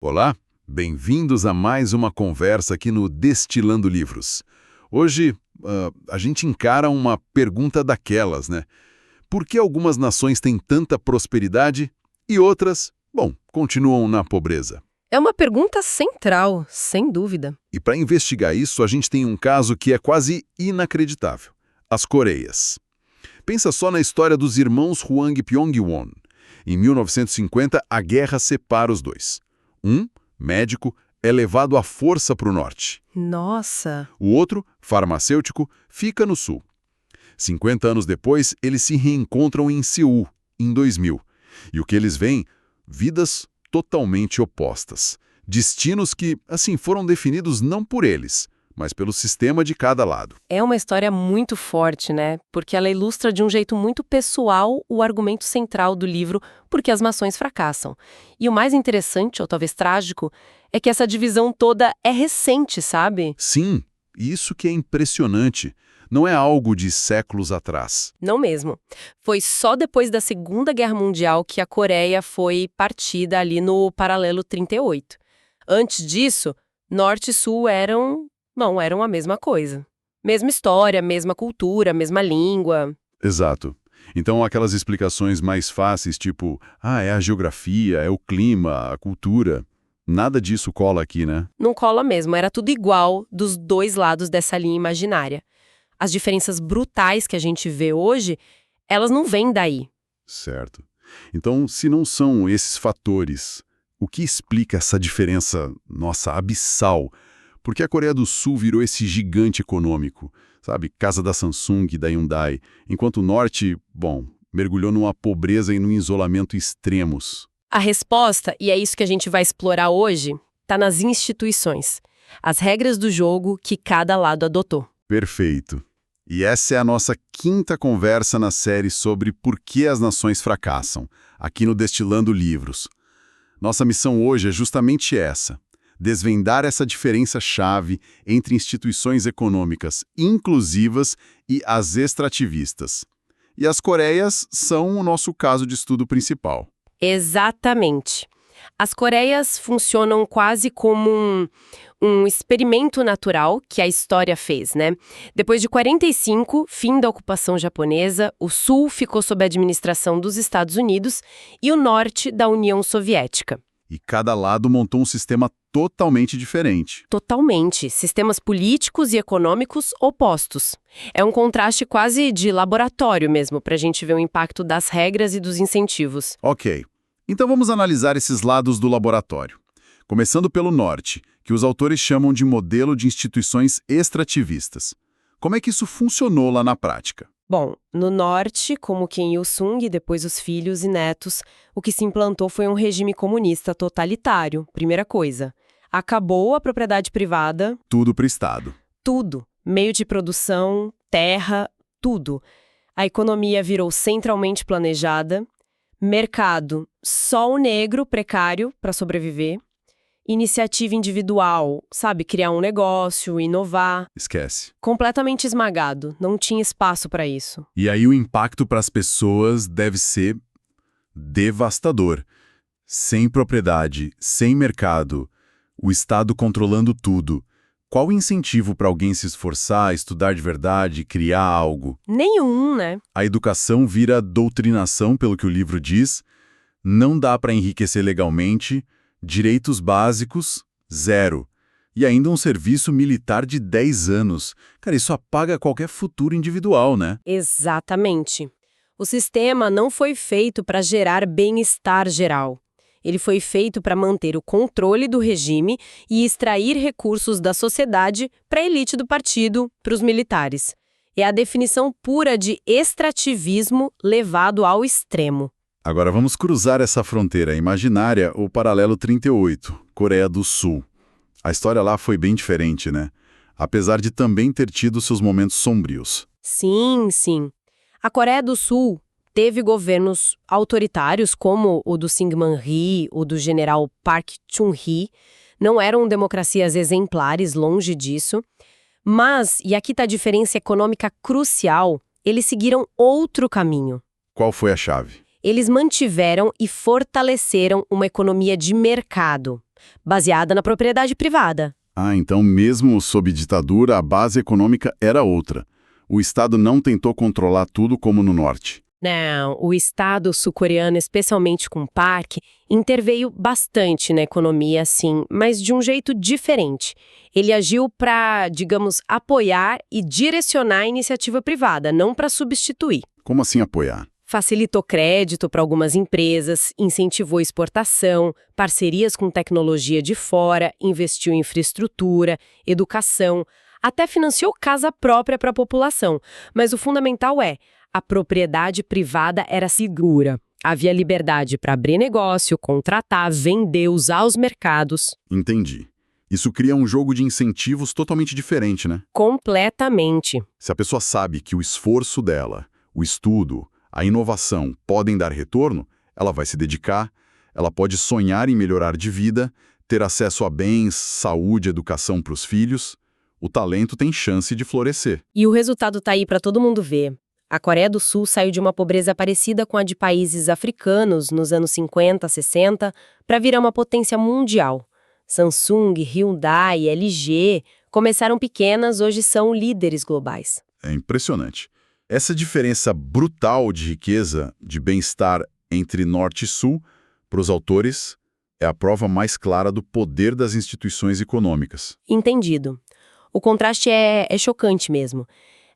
Olá, bem-vindos a mais uma conversa aqui no Destilando Livros. Hoje, a gente encara uma pergunta daquelas, né? Por que algumas nações têm tanta prosperidade e outras, bom, continuam na pobreza? É uma pergunta central, sem dúvida. E para investigar isso, a gente tem um caso que é quase inacreditável: as Coreias. Pensa só na história dos irmãos Hwang Pyong-won. Em 1950, a guerra separa os dois. Um, médico, é levado à força para o norte. Nossa! O outro, farmacêutico, fica no sul. 50 anos depois, eles se reencontram em Seul, em 2000. E o que eles veem? Vidas totalmente opostas. Destinos que, assim, foram definidos não por eles, mas pelo sistema de cada lado. É uma história muito forte, né? Porque ela ilustra de um jeito muito pessoal o argumento central do livro Por que as Nações Fracassam. E o mais interessante, ou talvez trágico, é que essa divisão toda é recente, sabe? Sim, isso que é impressionante. Não é algo de séculos atrás. Não mesmo. Foi só depois da Segunda Guerra Mundial que a Coreia foi partida ali no paralelo 38. Antes disso, Norte e Sul eram a mesma coisa. Mesma história, mesma cultura, mesma língua. Exato. Então, aquelas explicações mais fáceis, tipo, é a geografia, é o clima, a cultura, nada disso cola aqui, né? Não cola mesmo, era tudo igual dos dois lados dessa linha imaginária. As diferenças brutais que a gente vê hoje, elas não vêm daí. Certo. Então, se não são esses fatores, o que explica essa diferença, nossa, abissal? Por que a Coreia do Sul virou esse gigante econômico? Sabe, casa da Samsung e da Hyundai, enquanto o Norte, bom, mergulhou numa pobreza e num isolamento extremos. A resposta, e é isso que a gente vai explorar hoje, está nas instituições. As regras do jogo que cada lado adotou. Perfeito. E essa é a nossa quinta conversa na série sobre por que as nações fracassam, aqui no Destilando Livros. Nossa missão hoje é justamente essa: desvendar essa diferença-chave entre instituições econômicas inclusivas e as extrativistas. E as Coreias são o nosso caso de estudo principal. Exatamente. As Coreias funcionam quase como um experimento natural que a história fez, né? Depois de 45, fim da ocupação japonesa, o Sul ficou sob a administração dos Estados Unidos e o Norte da União Soviética. E cada lado montou um sistema totalmente diferente. Totalmente. Sistemas políticos e econômicos opostos. É um contraste quase de laboratório mesmo, para a gente ver o impacto das regras e dos incentivos. Ok. Então vamos analisar esses lados do laboratório. Começando pelo Norte, que os autores chamam de modelo de instituições extrativistas. Como é que isso funcionou lá na prática? Bom, no Norte, como Kim Il-sung e depois os filhos e netos, o que se implantou foi um regime comunista totalitário, primeira coisa. Acabou a propriedade privada. Tudo para o Estado. Tudo. Meio de produção, terra, tudo. A economia virou centralmente planejada. Mercado, só o negro precário para sobreviver. Iniciativa individual, sabe, criar um negócio, inovar. Esquece. Completamente esmagado, não tinha espaço para isso. E aí o impacto para as pessoas deve ser devastador. Sem propriedade, sem mercado, o Estado controlando tudo. Qual o incentivo para alguém se esforçar, estudar de verdade, criar algo? Nenhum, né? A educação vira doutrinação, pelo que o livro diz. Não dá para enriquecer legalmente. Direitos básicos, zero. E ainda um serviço militar de 10 anos. Cara, isso apaga qualquer futuro individual, né? Exatamente. O sistema não foi feito para gerar bem-estar geral. Ele foi feito para manter o controle do regime e extrair recursos da sociedade para a elite do partido, para os militares. É a definição pura de extrativismo levado ao extremo. Agora vamos cruzar essa fronteira imaginária, o paralelo 38, Coreia do Sul. A história lá foi bem diferente, né? Apesar de também ter tido seus momentos sombrios. Sim, sim. A Coreia do Sul teve governos autoritários, como o do Syngman Rhee, o do general Park Chung-hee. Não eram democracias exemplares, longe disso. Mas, e aqui está a diferença econômica crucial, eles seguiram outro caminho. Qual foi a chave? Eles mantiveram e fortaleceram uma economia de mercado. baseada na propriedade privada. Ah, então mesmo sob ditadura, a base econômica era outra. O Estado não tentou controlar tudo como no Norte. Não, o Estado sul-coreano, especialmente com o Park, interveio bastante na economia, sim, mas de um jeito diferente. Ele agiu para, digamos, apoiar e direcionar a iniciativa privada, não para substituir. Como assim apoiar? Facilitou crédito para algumas empresas, incentivou exportação, parcerias com tecnologia de fora, investiu em infraestrutura, educação, até financiou casa própria para a população. Mas o fundamental é, a propriedade privada era segura. Havia liberdade para abrir negócio, contratar, vender, usar os mercados. Entendi. Isso cria um jogo de incentivos totalmente diferente, né? Completamente. Se a pessoa sabe que o esforço dela, o estudo, a inovação podem dar retorno, ela vai se dedicar, ela pode sonhar em melhorar de vida, ter acesso a bens, saúde, educação para os filhos. O talento tem chance de florescer. E o resultado tá aí para todo mundo ver. A Coreia do Sul saiu de uma pobreza parecida com a de países africanos nos anos 50, 60, para virar uma potência mundial. Samsung, Hyundai, LG começaram pequenas, hoje são líderes globais. É impressionante. Essa diferença brutal de riqueza, de bem-estar entre Norte e Sul, para os autores, é a prova mais clara do poder das instituições econômicas. Entendido. O contraste é chocante mesmo.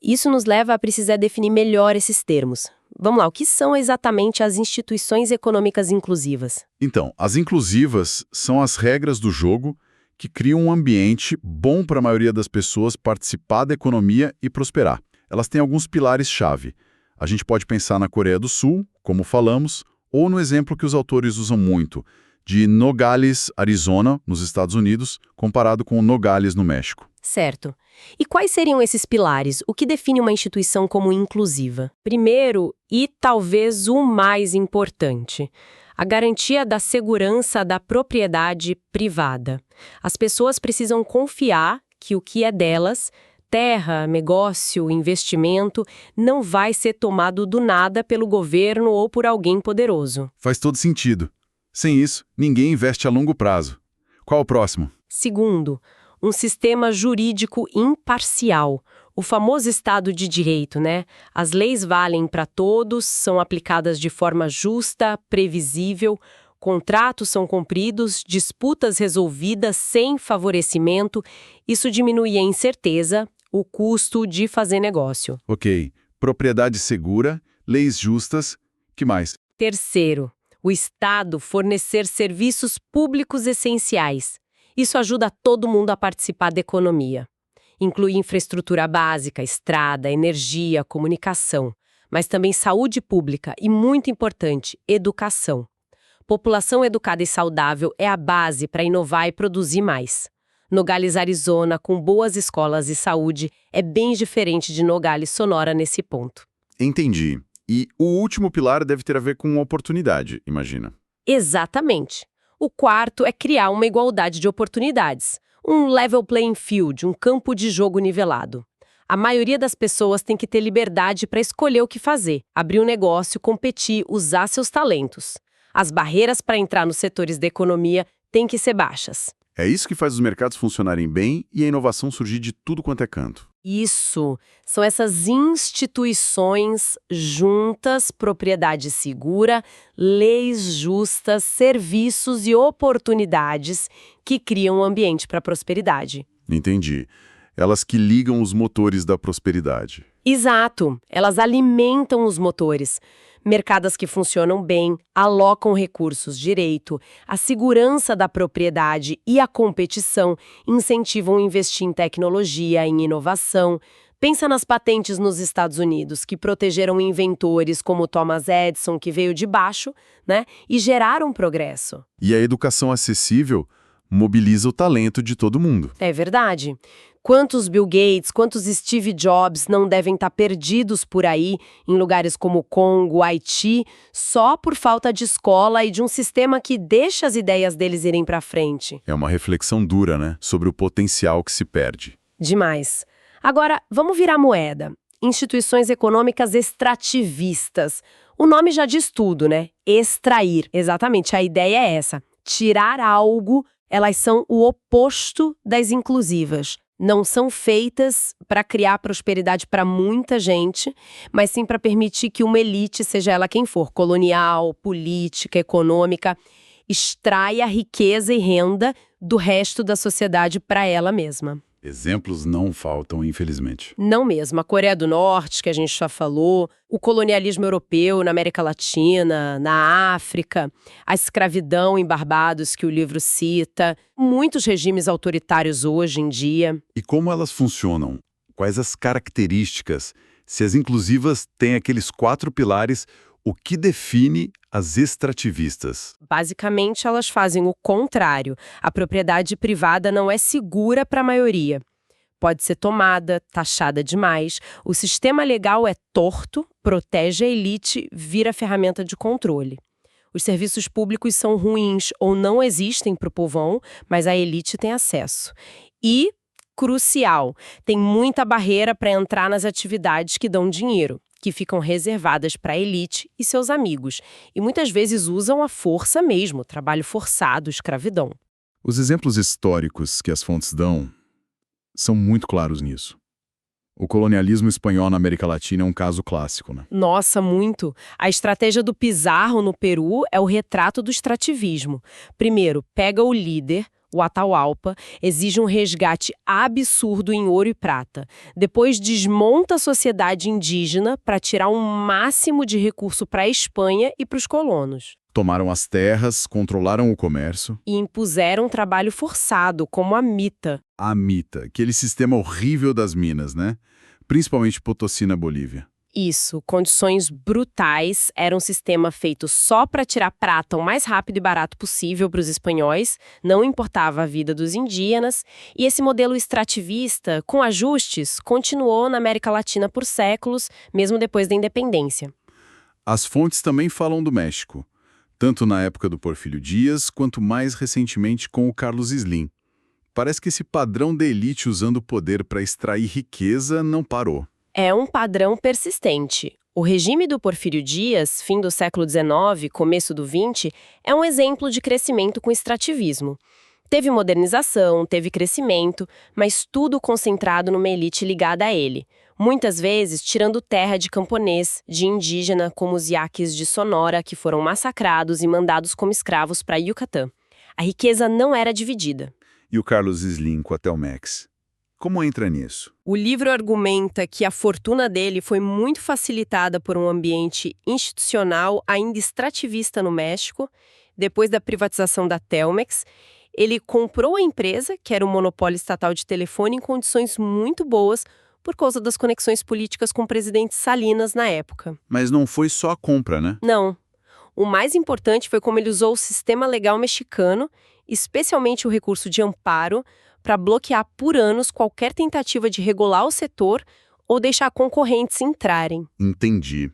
Isso nos leva a precisar definir melhor esses termos. Vamos lá, o que são exatamente as instituições econômicas inclusivas? Então, as inclusivas são as regras do jogo que criam um ambiente bom para a maioria das pessoas participar da economia e prosperar. Elas têm alguns pilares-chave. A gente pode pensar na Coreia do Sul, como falamos, ou no exemplo que os autores usam muito, de Nogales, Arizona, nos Estados Unidos, comparado com Nogales, no México. Certo. E quais seriam esses pilares? O que define uma instituição como inclusiva? Primeiro, e talvez o mais importante, a garantia da segurança da propriedade privada. As pessoas precisam confiar que o que é delas, terra, negócio, investimento, não vai ser tomado do nada pelo governo ou por alguém poderoso. Faz todo sentido. Sem isso, ninguém investe a longo prazo. Qual o próximo? Segundo, um sistema jurídico imparcial. O famoso Estado de Direito, né? As leis valem para todos, são aplicadas de forma justa, previsível, contratos são cumpridos, disputas resolvidas sem favorecimento. Isso diminui a incerteza, o custo de fazer negócio. Ok. Propriedade segura, leis justas. Que mais? Terceiro, o Estado fornecer serviços públicos essenciais. Isso ajuda todo mundo a participar da economia. Inclui infraestrutura básica, estrada, energia, comunicação, mas também saúde pública e, muito importante, educação. População educada e saudável é a base para inovar e produzir mais. Nogales, Arizona, com boas escolas e saúde, é bem diferente de Nogales, Sonora nesse ponto. Entendi. E o último pilar deve ter a ver com oportunidade, imagina. Exatamente. O quarto é criar uma igualdade de oportunidades, um level playing field, um campo de jogo nivelado. A maioria das pessoas tem que ter liberdade para escolher o que fazer, abrir um negócio, competir, usar seus talentos. As barreiras para entrar nos setores da economia têm que ser baixas. É isso que faz os mercados funcionarem bem e a inovação surgir de tudo quanto é canto. Isso, são essas instituições juntas, propriedade segura, leis justas, serviços e oportunidades que criam um ambiente para a prosperidade. Entendi. Elas que ligam os motores da prosperidade. Exato, elas alimentam os motores. Mercados que funcionam bem, alocam recursos direito, a segurança da propriedade e a competição incentivam a investir em tecnologia, em inovação. Pensa nas patentes nos Estados Unidos, que protegeram inventores como Thomas Edison, que veio de baixo, né, e geraram progresso. E a educação acessível mobiliza o talento de todo mundo. É verdade. Quantos Bill Gates, quantos Steve Jobs não devem estar perdidos por aí, em lugares como Congo, Haiti, só por falta de escola e de um sistema que deixa as ideias deles irem para frente. É uma reflexão dura, né? Sobre o potencial que se perde. Demais. Agora, vamos virar a moeda. Instituições econômicas extrativistas. O nome já diz tudo, né? Extrair. Exatamente, a ideia é essa. Tirar algo Elas são o oposto das inclusivas. Não são feitas para criar prosperidade para muita gente, mas sim para permitir que uma elite, seja ela quem for, colonial, política, econômica, extraia riqueza e renda do resto da sociedade para ela mesma. Exemplos não faltam, infelizmente. Não mesmo. A Coreia do Norte, que a gente já falou, o colonialismo europeu na América Latina, na África, a escravidão em Barbados, que o livro cita, muitos regimes autoritários hoje em dia. E como elas funcionam? Quais as características? Se as inclusivas têm aqueles 4 pilares, o que define as extrativistas? Basicamente, elas fazem o contrário. A propriedade privada não é segura para a maioria. Pode ser tomada, taxada demais. O sistema legal é torto, protege a elite, vira ferramenta de controle. Os serviços públicos são ruins ou não existem para o povão, mas a elite tem acesso. E, crucial, tem muita barreira para entrar nas atividades que dão dinheiro, que ficam reservadas para a elite e seus amigos, e muitas vezes usam a força mesmo, trabalho forçado, escravidão. Os exemplos históricos que as fontes dão são muito claros nisso. O colonialismo espanhol na América Latina é um caso clássico, né? Nossa, muito! A estratégia do Pizarro no Peru é o retrato do extrativismo. Primeiro, pega o líder, o Atahualpa, exige um resgate absurdo em ouro e prata. Depois desmonta a sociedade indígena para tirar um máximo de recurso para a Espanha e para os colonos. Tomaram as terras, controlaram o comércio. E impuseram trabalho forçado, como a mita. A mita, aquele sistema horrível das minas, né? Principalmente Potosí na Bolívia. Isso, condições brutais, era um sistema feito só para tirar prata o mais rápido e barato possível para os espanhóis, não importava a vida dos indígenas, e esse modelo extrativista, com ajustes, continuou na América Latina por séculos, mesmo depois da independência. As fontes também falam do México, tanto na época do Porfírio Dias, quanto mais recentemente com o Carlos Slim. Parece que esse padrão da elite usando o poder para extrair riqueza não parou. É um padrão persistente. O regime do Porfírio Dias, fim do século XIX, começo do XX, é um exemplo de crescimento com extrativismo. Teve modernização, teve crescimento, mas tudo concentrado numa elite ligada a ele. Muitas vezes tirando terra de camponês, de indígena, como os yaquis de Sonora, que foram massacrados e mandados como escravos para Yucatán. A riqueza não era dividida. E o Carlos Slim com a Telmex? Como entra nisso? O livro argumenta que a fortuna dele foi muito facilitada por um ambiente institucional ainda extrativista no México. Depois da privatização da Telmex, ele comprou a empresa, que era um monopólio estatal de telefone, em condições muito boas, por causa das conexões políticas com o presidente Salinas na época. Mas não foi só a compra, né? Não. O mais importante foi como ele usou o sistema legal mexicano, especialmente o recurso de amparo, para bloquear por anos qualquer tentativa de regular o setor ou deixar concorrentes entrarem. Entendi.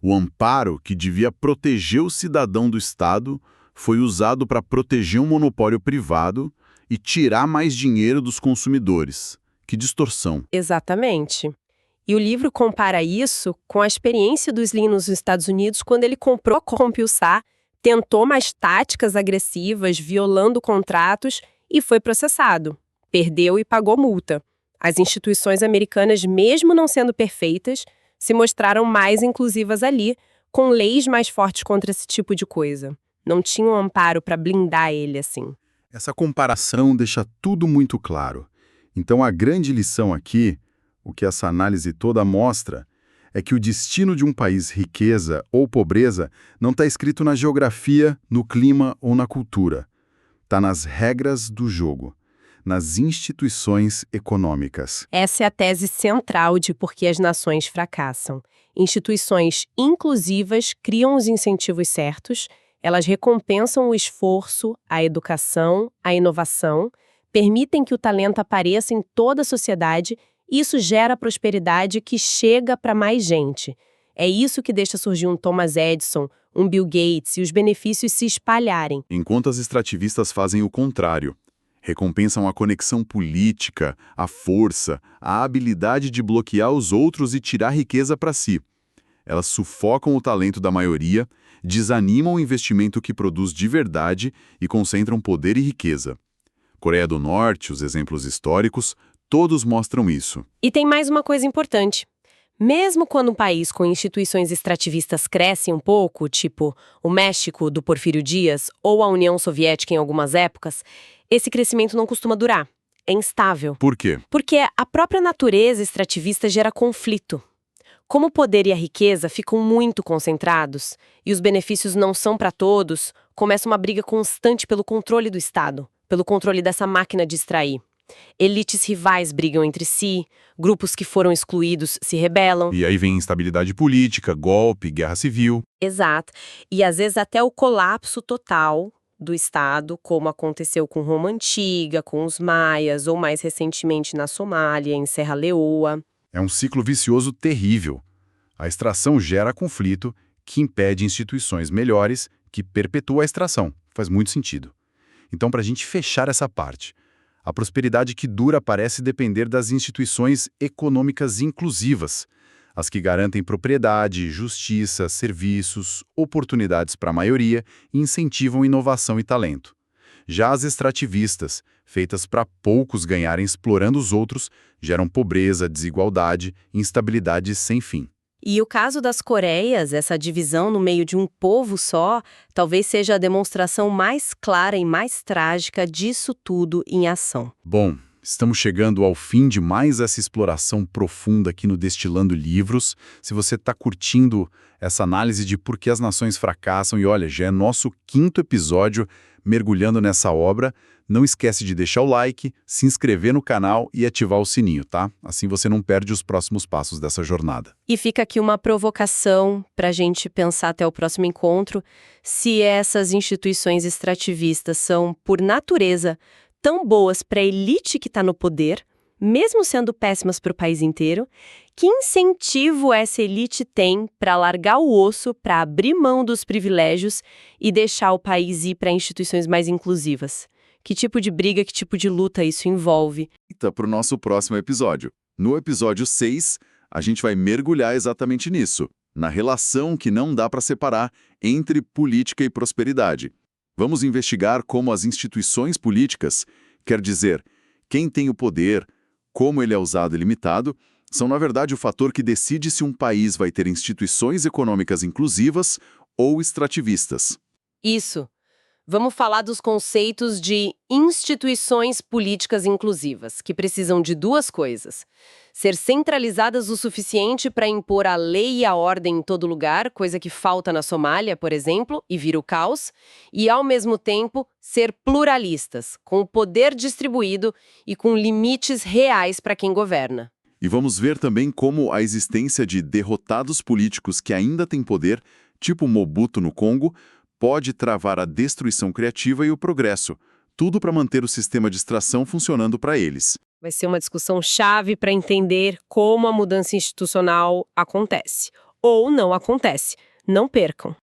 O amparo, que devia proteger o cidadão do Estado, foi usado para proteger um monopólio privado e tirar mais dinheiro dos consumidores. Que distorção. Exatamente. E o livro compara isso com a experiência do Slim nos Estados Unidos quando ele comprou a Compulsar, tentou mais táticas agressivas, violando contratos e foi processado. Perdeu e pagou multa. As instituições americanas, mesmo não sendo perfeitas, se mostraram mais inclusivas ali, com leis mais fortes contra esse tipo de coisa. Não tinha um amparo para blindar ele assim. Essa comparação deixa tudo muito claro. Então a grande lição aqui, o que essa análise toda mostra, é que o destino de um país, riqueza ou pobreza, não está escrito na geografia, no clima ou na cultura. Está nas regras do jogo, nas instituições econômicas. Essa é a tese central de por que as nações fracassam. Instituições inclusivas criam os incentivos certos, elas recompensam o esforço, a educação, a inovação, permitem que o talento apareça em toda a sociedade e isso gera prosperidade que chega para mais gente. É isso que deixa surgir um Thomas Edison, um Bill Gates e os benefícios se espalharem. Enquanto as extrativistas fazem o contrário. Recompensam a conexão política, a força, a habilidade de bloquear os outros e tirar riqueza para si. Elas sufocam o talento da maioria, desanimam o investimento que produz de verdade e concentram poder e riqueza. Coreia do Norte, os exemplos históricos, todos mostram isso. E tem mais uma coisa importante. Mesmo quando um país com instituições extrativistas cresce um pouco, tipo o México do Porfírio Dias ou a União Soviética em algumas épocas, esse crescimento não costuma durar. É instável. Por quê? Porque a própria natureza extrativista gera conflito. Como o poder e a riqueza ficam muito concentrados e os benefícios não são para todos, começa uma briga constante pelo controle do Estado, pelo controle dessa máquina de extrair. Elites rivais brigam entre si, grupos que foram excluídos se rebelam. E aí vem instabilidade política, golpe, guerra civil. Exato. E às vezes até o colapso total do Estado, como aconteceu com Roma Antiga, com os maias, ou mais recentemente na Somália, em Serra Leoa. É um ciclo vicioso terrível. A extração gera conflito, que impede instituições melhores, que perpetua a extração. Faz muito sentido. Então, para a gente fechar essa parte, a prosperidade que dura parece depender das instituições econômicas inclusivas, as que garantem propriedade, justiça, serviços, oportunidades para a maioria e incentivam inovação e talento. Já as extrativistas, feitas para poucos ganharem explorando os outros, geram pobreza, desigualdade e instabilidade sem fim. E o caso das Coreias, essa divisão no meio de um povo só, talvez seja a demonstração mais clara e mais trágica disso tudo em ação. Bom, estamos chegando ao fim de mais essa exploração profunda aqui no Destilando Livros. Se você está curtindo essa análise de por que as nações fracassam, e olha, já é nosso 5º episódio mergulhando nessa obra, não esquece de deixar o like, se inscrever no canal e ativar o sininho, tá? Assim você não perde os próximos passos dessa jornada. E fica aqui uma provocação para a gente pensar até o próximo encontro, se essas instituições extrativistas são, por natureza, tão boas para a elite que está no poder, mesmo sendo péssimas para o país inteiro, que incentivo essa elite tem para largar o osso, para abrir mão dos privilégios e deixar o país ir para instituições mais inclusivas? Que tipo de briga, que tipo de luta isso envolve? Então, para o nosso próximo episódio. No episódio 6, a gente vai mergulhar exatamente nisso, na relação que não dá para separar entre política e prosperidade. Vamos investigar como as instituições políticas, quer dizer, quem tem o poder, como ele é usado e limitado, são na verdade o fator que decide se um país vai ter instituições econômicas inclusivas ou extrativistas. Isso. Vamos falar dos conceitos de instituições políticas inclusivas, que precisam de duas coisas: ser centralizadas o suficiente para impor a lei e a ordem em todo lugar, coisa que falta na Somália, por exemplo, e vira o caos, e, ao mesmo tempo, ser pluralistas, com o poder distribuído e com limites reais para quem governa. E vamos ver também como a existência de derrotados políticos que ainda têm poder, tipo Mobutu no Congo, pode travar a destruição criativa e o progresso, tudo para manter o sistema de extração funcionando para eles. Vai ser uma discussão chave para entender como a mudança institucional acontece. Ou não acontece. Não percam!